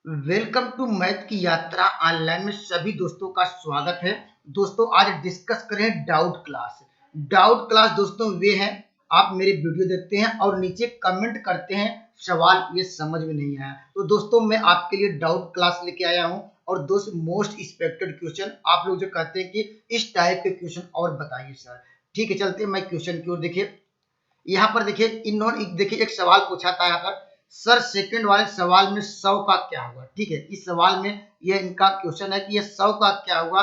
Welcome to math की यात्रा online में सभी दोस्तों का स्वागत है। दोस्तों आज डिस्कस करें डाउट क्लास दोस्तों वे हैं, आप मेरे वीडियो देखते हैं और नीचे कमेंट करते हैं सवाल ये समझ में नहीं आया, तो दोस्तों मैं आपके लिए डाउट क्लास लेके आया हूं। और दोस्त मोस्ट एक्सपेक्टेड क्वेश्चन आप लोग जो कहते हैं कि इस टाइप के क्वेश्चन और बताइए सर। ठीक है, चलते हैं मैं क्वेश्चन की ओर। देखिए यहाँ पर देखिए इन्होंने देखिए एक सवाल पूछा था यहाँ पर, सर सेकंड वाले सवाल में 100 का क्या हुआ। ठीक है, इस सवाल में ये इनका क्वेश्चन है कि ये 100 का क्या हुआ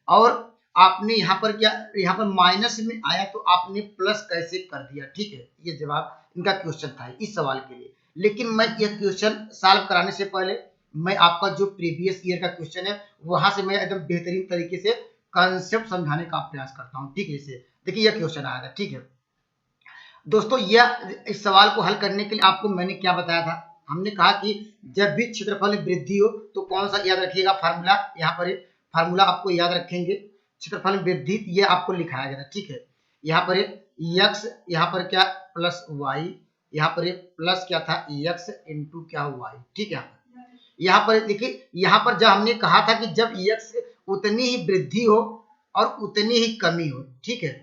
और आपने यहाँ पर क्या, यहाँ पर माइनस में आया तो आपने प्लस कैसे कर दिया। ठीक है, ये जवाब इनका क्वेश्चन था इस सवाल के लिए। लेकिन मैं ये क्वेश्चन सॉल्व कराने से पहले मैं आपका जो प्रीवियस ईयर का क्वेश्चन है वहां से मैं एकदम बेहतरीन तरीके से कंसेप्ट समझाने का प्रयास करता हूँ। ठीक है, इसे देखिए यह क्वेश्चन आया था। ठीक है दोस्तों, यह इस सवाल को हल करने के लिए आपको मैंने क्या बताया था, हमने कहा कि जब भी क्षेत्रफल में वृद्धि हो तो कौन सा याद रखिएगा फार्मूला, यहाँ पर फार्मूला आपको याद रखेंगे। क्षेत्रफल में वृद्धि ये आपको लिखाया गया था। ठीक है, यहाँ पर x, यहाँ पर क्या प्लस y, यहाँ पर प्लस क्या था x इंटू क्या y। ठीक है, यहाँ पर देखिए, यहाँ पर जब हमने कहा था कि जब x उतनी ही वृद्धि हो और उतनी ही कमी हो, ठीक है,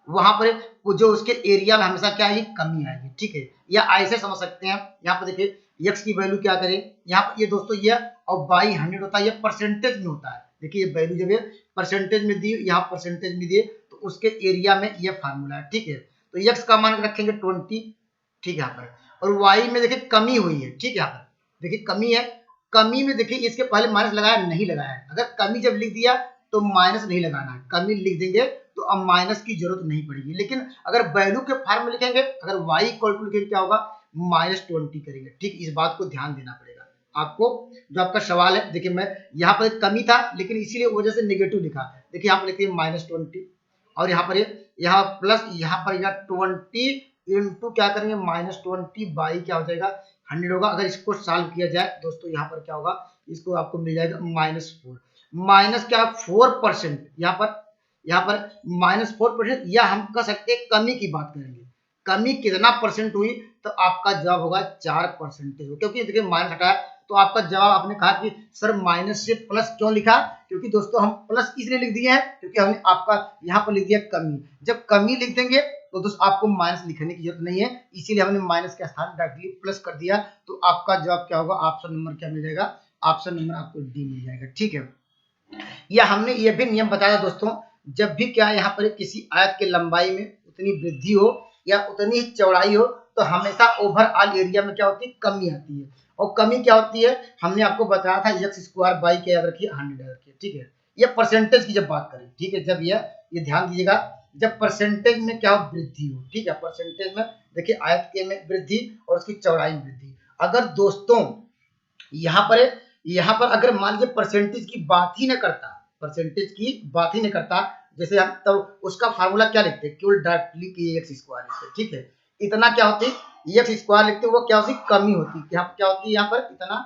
वहां पर जो उसके एरिया में हमेशा क्या है कमी आएगी। ठीक है, या ऐसे समझ सकते हैं, यहाँ पर देखिए x की वैल्यू क्या करें, यहाँ पर ये दोस्तों ये और बाई 100 होता है, ये परसेंटेज में होता है। देखिए ये वैल्यू जब ये परसेंटेज में दी, यहाँ परसेंटेज में दिए तो उसके एरिया में ये फार्मूला है। ठीक है, तो x का मान रखेंगे 20। ठीक है, यहाँ पर और y में देखिए कमी हुई है। ठीक है, यहाँ पर देखिए कमी है, कमी में देखिए इसके पहले माइनस लगाया नहीं लगाया है, अगर कमी जब लिख दिया तो माइनस नहीं लगाना है, कमी लिख देंगे तो अब माइनस की जरूरत नहीं पड़ेगी। लेकिन अगर वैल्यू के फॉर्म में लिखेंगे, अगर y इक्वल टू लिखेंगे क्या होगा -20 करेंगे। ठीक, इस बात को ध्यान देना पड़ेगा आपको। जो आपका सवाल है देखिए, मैं यहाँ पर कमी था लेकिन इसीलिए वजह से नेगेटिव लिखा। देखिए यहाँ पर लिखिए -20 और यहाँ पर यहाँ प्लस, यहाँ पर 20 इंटू क्या करेंगे -20 बाई क्या हो जाएगा 100 होगा। अगर इसको सॉल्व किया जाए दोस्तों, यहाँ पर क्या होगा, इसको आपको मिल जाएगा -4, माइनस क्या 4%, यहाँ पर -4%, या हम कह सकते हैं कमी की बात करेंगे, कमी कितना परसेंट हुई तो आपका जवाब होगा 4%, क्योंकि देखिए माइनस हटाया तो आपका जवाब, आपने कहा कि सर माइनस से प्लस क्यों लिखा, क्योंकि दोस्तों हम प्लस इसलिए लिख दिए हैं क्योंकि हमने आपका यहाँ पर लिख दिया कमी। जब कमी लिख देंगे तो दोस्तों आपको माइनस लिखने की जरूरत नहीं है, इसीलिए हमने माइनस के स्थान डायरेक्टली प्लस कर दिया। तो आपका जवाब क्या होगा, ऑप्शन नंबर क्या मिल जाएगा, ऑप्शन नंबर आपको डी मिल जाएगा। ठीक है, या हमने ये भी नियम बताया दोस्तों, जब भी क्या यहाँ पर किसी आयत की लंबाई में उतनी वृद्धि हो या उतनी ही चौड़ाई हो तो हमेशा ओवरऑल एरिया में क्या होती है कमी आती है। और कमी क्या होती है हमने आपको बताया था x² बाई क्या याद रखिए 100 याद रखिए। ठीक है, ये परसेंटेज की जब बात करें, ठीक है, जब ये ध्यान दीजिएगा, जब परसेंटेज में क्या हो वृद्धि हो। ठीक है, परसेंटेज में देखिए आयत के में वृद्धि और उसकी चौड़ाई में वृद्धि। अगर दोस्तों यहाँ पर अगर मान लीजिए परसेंटेज की बात ही न करता, परसेंटेज की बात ही नहीं करता, जैसे हम तो उसका फार्मूला क्या लिखते हैं, केवल डायरेक्टली की x² लिखते हैं। ठीक है, इतना क्या होती है x² लिखते हैं, वो क्या होती कमी होती है, क्या होती है यहाँ पर इतना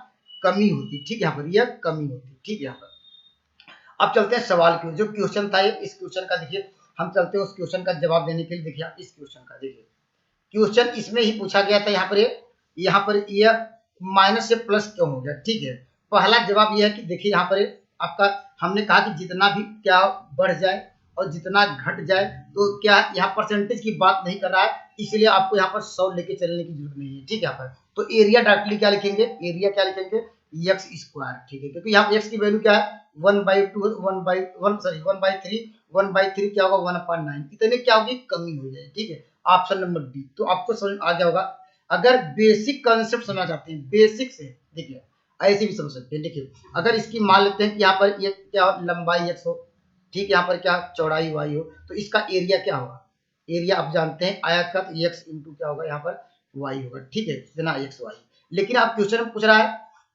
कमी होती। ठीक है, यहाँ पर यह कमी होती। ठीक है, यहाँ पर अब चलते हैं सवाल की, जो क्वेश्चन था इस क्वेश्चन का देखिए, हम चलते हैं उस क्वेश्चन का जवाब देने के लिए। देखिए इस क्वेश्चन का देखिए, क्वेश्चन इसमें ही पूछा गया था, यहाँ पर यह माइनस से प्लस क्यों हो गया। ठीक है, पहला जवाब यह है कि देखिए यहाँ पर आपका, हमने कहा कि जितना भी क्या बढ़ जाए और जितना घट जाए तो क्या यहाँ परसेंटेज की बात नहीं कर रहा है, इसलिए आपको यहाँ पर 100 लेके चलने की जरूरत नहीं है। ठीक है, यहाँ पर तो एरिया डायरेक्टली क्या लिखेंगे, एरिया क्या लिखेंगे x²। ठीक है, क्योंकि यहाँ x की वैल्यू क्या है 1/2, 1/3 क्या होगा 1/9, इतने क्या होगी कमी हो जाएगी। ठीक है, ऑप्शन नंबर डी। तो आपको समझ आ गया होगा। अगर बेसिक कॉन्सेप्ट समझना चाहते हैं बेसिक से, देखिए ऐसे भी समझ सकते हैं। देखिए अगर इसकी मान लेते हैं कि यहाँ पर ये क्या लंबाई x हो, ठीक, यहाँ पर क्या चौड़ाई y हो, तो इसका एरिया क्या होगा, एरिया आप जानते हैं आयत का, तो x इंटू क्या होगा यहाँ पर y होगा। ठीक है, इतना x y। लेकिन आप क्वेश्चन में पूछ रहा है,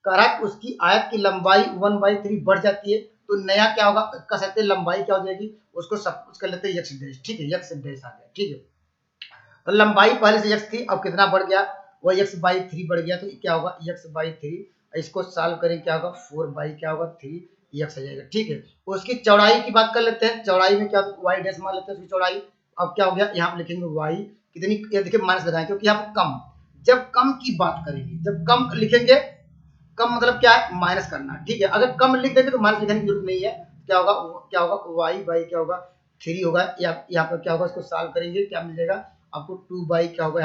कह रहा है कि उसकी आयत की लंबाई 1/3 बढ़ जाती है, तो नया क्या होगा, कह सकते हैं लंबाई क्या हो जाएगी, उसको सब कुछ कर लेते हैं x'। ठीक है, x' आ गया। ठीक है, तो लंबाई पहले से x थी, अब कितना बढ़ गया, वो x/3 बढ़ गया, तो क्या होगा x/3, इसको सॉल्व करें क्या होगा 4 क्या होगा 3x आ जाएगा। ठीक है, उसकी चौड़ाई की बात कर लेते हैं, चौड़ाई में क्या y' मान लेते हैं उसकी चौड़ाई। अब क्या हो गया, यहाँ पे लिखेंगे y कितनी, ये देखिए माइनस लगाएं क्योंकि यहाँ पर कम, जब कम की बात करेंगे, जब कम लिखेंगे कम मतलब क्या है, माइनस करना, ठीक है। अगर कम लिख देंगे तो माइनस लिखने की जरूरत नहीं है। क्या होगा वाई बाई क्या होगा 3 होगा। यहाँ पर क्या होगा, इसको सॉल्व करेंगे क्या मिल जाएगा आपको 2 बाई क्या होगा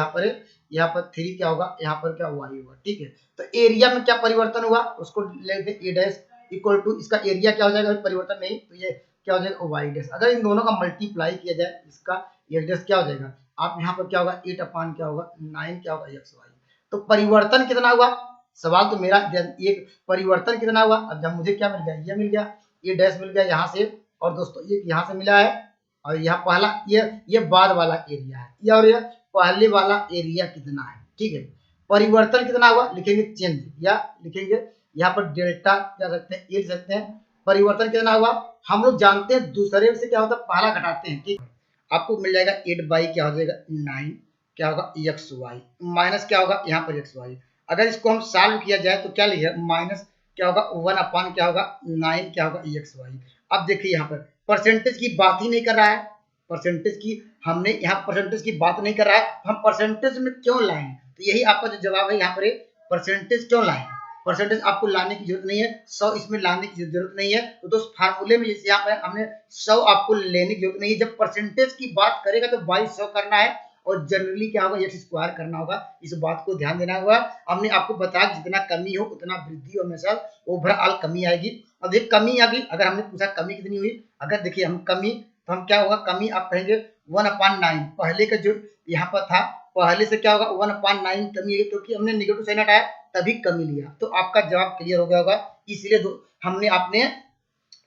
यहाँ पर 3 क्या होगा, यहाँ पर क्या वाई होगा, ठीक है। तो एरिया में क्या परिवर्तन हुआ उसको लेंगे ए डैश इक्वल टू, इसका एरिया क्या हो जाएगा, परिवर्तन नहीं तो ये क्या हो जाएगा वाई डैश। अगर इन दोनों का मल्टीप्लाई किया जाए इसका एक्स डैश क्या हो जाएगा, आप यहाँ पर क्या होगा 8 अपान क्या होगा 9 क्या होगा एक्स वाई। तो परिवर्तन कितना हुआ, सवाल तो मेरा एक परिवर्तन कितना हुआ। अब जब मुझे क्या मिल गया, ये मिल गया, ये डैश मिल गया यहाँ से, और दोस्तों ये यहाँ से मिला है, और यहाँ पहला ये बाद वाला एरिया है, ये और ये पहले वाला एरिया कितना है, ठीक है। परिवर्तन कितना हुआ लिखेंगे चेंज, या लिखेंगे यहाँ पर डेल्टा क्या सकते हैं, लिख सकते हैं। परिवर्तन कितना हुआ हम लोग जानते हैं, दूसरे से क्या होता है पहला घटाते हैं, ठीक है। आपको मिल जाएगा 8 बाई क्या हो जाएगा 9 क्या होगा एक्स वाई, माइनस क्या होगा यहाँ पर एक्स वाई। अगर इसको हम सॉल्व किया जाए तो क्या लिखे, माइनस क्या होगा 1 अपान क्या होगा 9 क्या होगा एक्स वाई। अब देखिए यहाँ पर परसेंटेज की बात ही नहीं कर रहा है, परसेंटेज की हमने यहाँ परसेंटेज की बात नहीं कर रहा है, हम परसेंटेज में क्यों लाए, तो यही आपका जो जवाब है यहाँ पर परसेंटेज क्यों लाए। परसेंटेज आपको लाने की जरूरत नहीं है, 100 इसमें लाने की जरूरत नहीं है। तो दोस्त फार्मूले में जैसे यहाँ पर हमने 100 आपको लेने की जरूरत नहीं है। जब परसेंटेज की बात करेगा तो 2200 करना है, और जनरली क्या होगा एक्स स्क्वायर करना होगा, इस बात को ध्यान देना होगा। हमने आपको बताया जितना कमी हो उतना वृद्धि हमेशा ओवरऑल कमी आएगी। अब देखिए कमी आ गई, अगर हमने पूछा कमी कितनी हुई, अगर देखिए हम कमी तो हम क्या होगा कमी आप कहेंगे 1/9, पहले का जो यहाँ पर था पहले से क्या होगा 1/9 कमी है, क्योंकि हमने नेगेटिव साइन हटाया तभी कमी लिया। तो आपका जवाब क्लियर हो गया होगा। इसलिए हमने आपने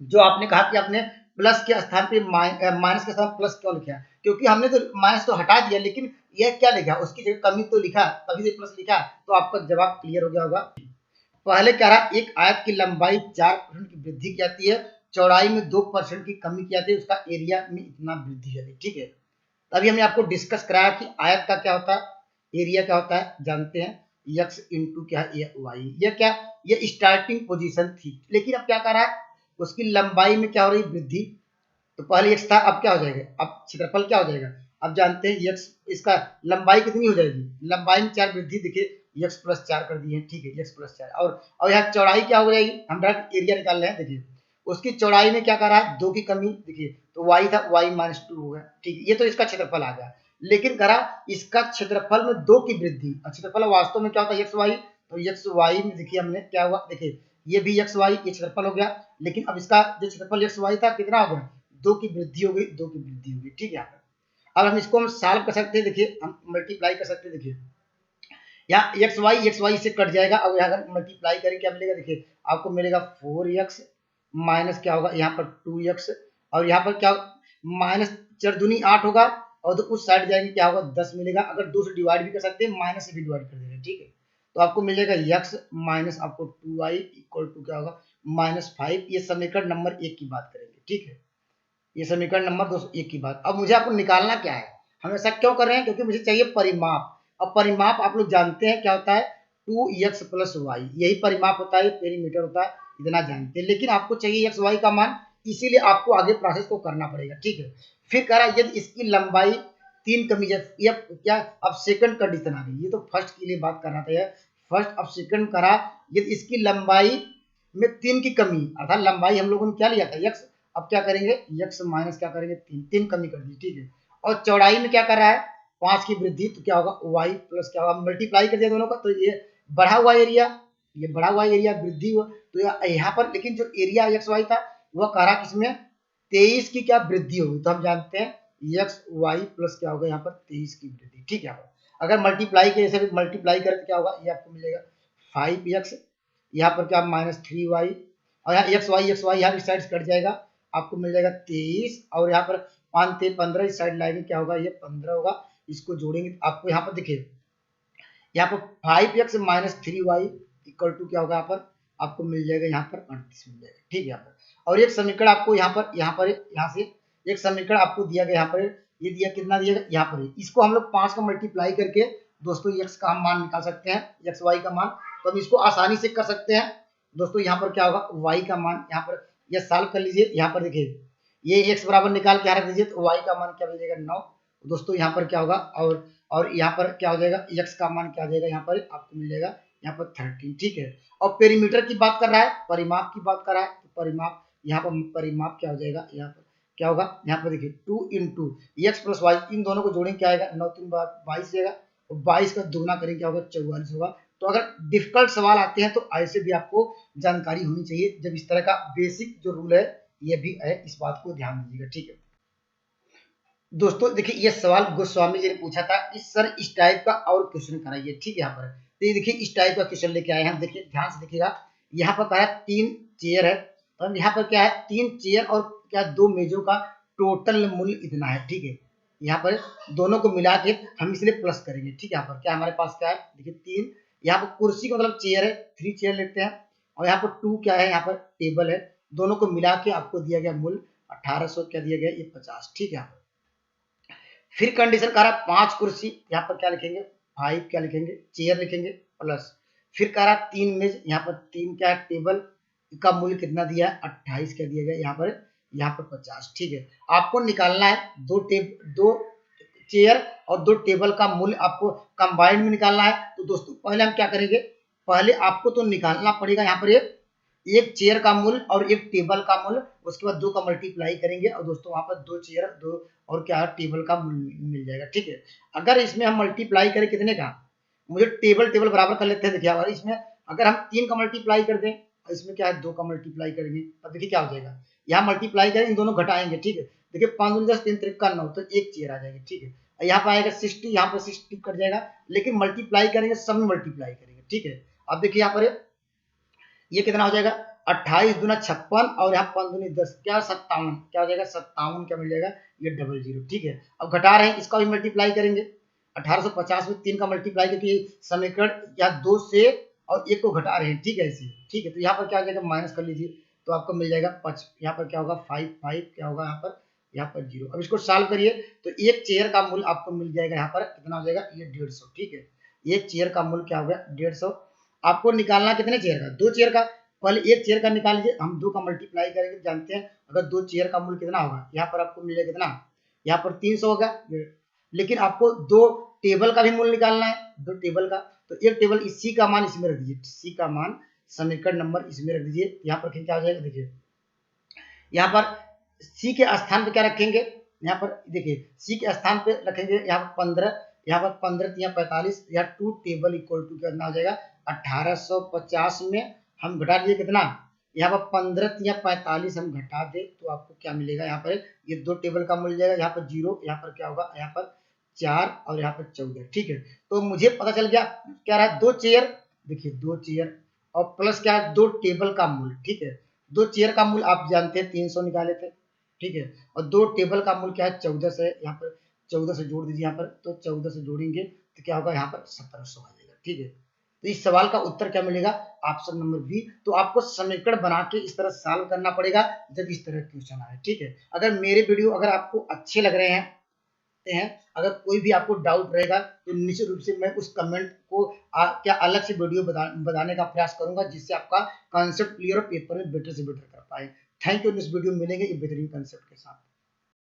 जो आपने कहा कि आपने प्लस के स्थान पे माइनस के स्थान प्लस क्यों लिखा, क्योंकि हमने तो माइनस तो हटा दिया, लेकिन यह क्या लिखा उसकी जगह कमी तो लिखा, तभी से प्लस लिखा। तो आपका जवाब क्लियर हो गया होगा। पहले कह रहा एक आयत की लंबाई 4% की वृद्धि की जाती है, चौड़ाई में 2% की कमी की जाती है, उसका एरिया में इतना वृद्धि है, ठीक है। अभी हमने आपको डिस्कस कराया कि आयत का क्या होता है, एरिया क्या होता है, जानते हैं x इंटू क्या है वाई। ये क्या, ये स्टार्टिंग पोजीशन थी, लेकिन अब क्या कर रहा है उसकी लंबाई में क्या हो रही वृद्धि। तो पहले x था, अब क्या हो जाएगा, अब क्षेत्रफल क्या हो जाएगा, अब जानते हैं x इसका लंबाई कितनी हो जाएगी, लंबाई में 4 वृद्धि, देखिए x प्लस 4 कर दिए, ठीक है x प्लस 4। और यहाँ चौड़ाई क्या हो जाएगी, हम डायरेक्ट एरिया निकाल रहे हैं, देखिए उसकी चौड़ाई में क्या कर रहा है 2 की कमी, देखिए तो y था y -2 हो गया, ठीक है। ये तो इसका क्षेत्रफल आ गया, लेकिन करा इसका क्षेत्रफल में 2 की वृद्धि। क्षेत्रफल वास्तव में क्या होता है एक्स वाई, तो एक्स वाई में देखिए हमने क्या हुआ, देखिए ये भी एक्स वाई ये क्षेत्रफल हो गया, लेकिन अब इसका जो क्षेत्रफल एक्स वाई था कितना हो गया 2 की वृद्धि हो गई, 2 की वृद्धि हो गई, ठीक है। अब हम इसको हम सॉल्व कर सकते हैं, देखिए हम मल्टीप्लाई कर सकते हैं, देखिए यहाँ एक्स वाई से कट जाएगा। अब यहाँ मल्टीप्लाई करें क्या मिलेगा, देखिए आपको मिलेगा 4x माइनस क्या होगा यहाँ पर 2x, और यहाँ पर क्या माइनस 4 दूनी 8 होगा, और तो उस साइड जाएंगे क्या होगा 10 मिलेगा। अगर 2 से डिवाइड भी कर सकते हैं, माइनस से भी डिवाइड कर देंगे, ठीक है। तो आपको मिल जाएगा x माइनस आपको 2y इक्वल टू क्या होगा -5। ये समीकरण नंबर 1 की बात करेंगे, ठीक है। ये समीकरण नंबर 201 की बात। अब मुझे आपको निकालना क्या है, हम ऐसा क्यों कर रहे हैं, क्योंकि मुझे चाहिए परिमाप। अब परिमाप आप लोग जानते हैं क्या होता है 2x प्लस वाई, यही परिमाप होता है, पेरीमीटर होता है, इतना जानते हैं। लेकिन आपको चाहिए एक्स वाई का मान, इसीलिए आपको आगे प्रोसेस को करना पड़ेगा, ठीक है। फिर कह रहा है यदि इसकी लंबाई 3 कमी जाए, ये क्या अब सेकंड कंडीशन आ गई, ये तो फर्स्ट के लिए बात करना था, फर्स्ट। अब सेकंड करा यदि इसकी लंबाई में 3 की कमी, अर्थात लंबाई हम लोगों ने क्या लिया था x, अब क्या करेंगे x माइनस क्या करेंगे 3 कमी कर दी, ठीक है। और चौड़ाई में क्या कर रहा है 5 की वृद्धि, तो क्या होगा y प्लस क्या होगा, मल्टीप्लाई कर दिया दोनों का, तो ये बढ़ा हुआ एरिया, ये बढ़ा हुआ एरिया वृद्धि हुआ। तो यहाँ पर लेकिन जो एरिया एक्स वाई था वह कह रहा किसमें 23 की क्या वृद्धि होगी, तो हम जानते हैं एक्स वाई प्लस क्या होगा यहाँ पर 23 की वृद्धि, ठीक है। अगर मल्टीप्लाई के ऐसे मल्टीप्लाई करें तो क्या होगा, ये आपको मिलेगा 5x, यहाँ पर क्या -3y, और यहाँ एक्स वाई यहाँ इस साइड कट जाएगा, आपको मिल जाएगा 23, और यहाँ पर 5 3 15 इस साइड लाएंगे क्या होगा, ये 15 होगा। इसको जोड़ेंगे आपको यहाँ पर देखिए यहाँ पर 5x minus 3y equal to क्या होगा, यहाँ पर आपको मिल जाएगा यहाँ पर 38 मिल जाएगा, ठीक है। यहाँ पर और एक समीकरण आपको यहाँ से एक समीकरण आपको दिया गया, यहाँ पर ये दिया कितना दिया गया यहाँ पर, इसको हम लोग 5 का मल्टीप्लाई करके दोस्तों x का हम मान निकाल सकते हैं, एक्स वाई का मान। तो हम इसको आसानी से कर सकते हैं दोस्तों। यहाँ पर क्या होगा y का मान, यहाँ पर यह सॉल्व कर लीजिए, यहाँ पर देखिए ये x बराबर निकाल के रख दीजिए, तो y का मान क्या मिल जाएगा 9 दोस्तों। यहाँ पर क्या होगा और यहाँ पर क्या हो जाएगा x का मान क्या हो जाएगा, यहाँ पर आपको मिल जाएगा यहाँ पर 13, ठीक है। और पेरीमीटर की बात कर रहा है, परिमाप की बात कर रहा है, तो परिमाप यहाँ पर परिमाप क्या हो जाएगा, यहाँ पर क्या होगा, यहाँ पर देखिए 2 इंटू एक्स प्लस वाई, इन दोनों को जोड़ेंगे क्या आएगा, 9 3 22 आएगा, और 22 का दुगना करेंगे क्या होगा, 44 होगा। तो अगर डिफिकल्ट सवाल आते हैं तो ऐसे भी आपको जानकारी होनी चाहिए, जब इस तरह का बेसिक जो रूल है ये भी है, इस बात को ध्यान दीजिएगा, ठीक है। दोस्तों देखिए ये सवाल गोस्वामी जी ने पूछा था कि सर इस टाइप का और क्वेश्चन कराइए, ठीक है। यहाँ पर तो ये देखिए इस टाइप का क्वेश्चन लेके आए हैं, देखिए ध्यान से देखिएगा। यहाँ पर कहा है 3 चेयर है, तो यहाँ पर क्या है, 3 चेयर और क्या 2 मेजों का टोटल मूल्य इतना है, ठीक है। यहाँ पर दोनों को मिला के हम इसलिए प्लस करेंगे, ठीक है। यहाँ पर क्या हमारे पास क्या है, देखिए 3, यहाँ पर कुर्सी का मतलब चेयर है, 3 चेयर लेते हैं, और यहाँ पर 2 क्या है, यहाँ पर टेबल है, दोनों को मिला के आपको दिया गया मूल्य 1800 क्या दिया गया, ये 50, ठीक है। फिर कंडीशन कह रहा है 5 कुर्सी, यहाँ पर क्या लिखेंगे 5 क्या लिखेंगे, चेयर लिखेंगे प्लस, फिर कह रहा है 3 मेज, यहाँ पर 3 क्या है, टेबल का मूल्य कितना दिया है, 28 क्या दिया गया, यहाँ पर 50, ठीक है। आपको निकालना है 2 चेयर और 2 टेबल का मूल्य आपको कंबाइंड में निकालना है। तो दोस्तों पहले हम क्या करेंगे, पहले आपको तो निकालना पड़ेगा यहाँ पर एक चेयर का मूल्य और एक टेबल का मूल्य, उसके बाद 2 का मल्टीप्लाई करेंगे, और दोस्तों वहां पर 2 चेयर 2 और क्या है टेबल का मूल्य मिल जाएगा, ठीक है। अगर इसमें हम मल्टीप्लाई करें कितने का, मुझे टेबल बराबर कर लेते हैं, देखिए अगर इसमें अगर हम 3 का मल्टीप्लाई कर दें, इसमें क्या है 2 का मल्टीप्लाई करेंगे, अब देखिए क्या हो जाएगा, यहाँ मल्टीप्लाई करें इन दोनों घटाएंगे, ठीक है। देखिए 5 10 3 3 का 9, तो एक चेयर आ जाएगी, ठीक है। यहाँ पर आएगा 60, यहाँ पर 60 कट जाएगा, लेकिन मल्टीप्लाई करेंगे, सब में मल्टीप्लाई करेंगे, ठीक है। अब देखिए यहाँ पर ये कितना हो जाएगा, 28 दूना 56, और यहाँ 5 दूनी 10 क्या 57, क्या हो जाएगा 57 क्या मिल जाएगा, ये 00, ठीक है। अब घटा रहे हैं, इसका भी मल्टीप्लाई करेंगे, 1850 में 3 का मल्टीप्लाई, क्योंकि समीकरण या 2 से और 1 को घटा रहे हैं, ठीक है ऐसे, ठीक है। तो यहाँ पर क्या हो जाएगा, माइनस कर लीजिए, तो आपको मिल जाएगा 5, यहाँ पर क्या होगा 5 क्या होगा, यहाँ पर 0। अब इसको सॉल्व करिए, तो एक चेयर का मूल्य आपको मिल जाएगा, यहाँ पर कितना हो जाएगा, ये 150, ठीक है। एक चेयर का मूल्य क्या हो गया, 150। आपको निकालना कितने चेयर का, 2 चेयर का, पहले एक चेयर का निकाल लीजिए, हम 2 का मल्टीप्लाई करेंगे, जानते हैं अगर 2 चेयर का मूल्य कितना होगा, यहाँ पर आपको मिलेगा कितना, यहाँ पर 300 होगा, लेकिन आपको 2 टेबल का भी मूल्य निकालना है, 2 टेबल का, तो एक टेबल इसी का मान इसमें रख दीजिए, सी का मान समीकरण नंबर इसमें रख दीजिए, यहाँ पर क्या हो जाएगा, देखिए यहाँ पर सी के स्थान पे क्या रखेंगे, यहाँ पर देखिए सी के स्थान पे रखेंगे यहाँ पर 15, यहाँ पर 15 या 45, या 2 टेबल इक्वल टू कितना हो जाएगा, 1850 में हम घटा दिए कितना, यहाँ पर 15 या 45 हम घटा दे तो आपको क्या मिलेगा, यहाँ पर ये 2 टेबल का मिल जाएगा, यहाँ पर 0, यहाँ पर क्या होगा, यहाँ पर 4 और यहाँ पर 14, ठीक है। तो मुझे पता चल गया क्या रहा, 2 चेयर, देखिए 2 चेयर और प्लस क्या है 2 टेबल का मूल्य, ठीक है। 2 चेयर का मूल्य आप जानते हैं 300 निकाले थे, ठीक है, और 2 टेबल का मूल्य क्या है 1400 है, यहाँ पर 14 से जोड़ दीजिए, यहाँ पर तो 14 से जोड़ेंगे तो क्या होगा, यहाँ पर 1700 आ जाएगा, ठीक है। तो इस सवाल का उत्तर क्या मिलेगा, ऑप्शन नंबर बी। तो आपको समीकरण बना के इस तरह सॉल्व करना पड़ेगा जब इस तरह क्वेश्चन आए, ठीक है। अगर मेरे वीडियो अगर आपको अच्छे लग रहे हैं, अगर कोई भी आपको डाउट रहेगा तो निश्चित रूप से मैं उस कमेंट को क्या अलग से वीडियो बताने का प्रयास करूंगा, जिससे आपका कॉन्सेप्ट क्लियर और पेपर में बेटर से बेटर कर पाए। थैंक यू, इस वीडियो में मिलेंगे एक बेहतरीन कॉन्सेप्ट के साथ।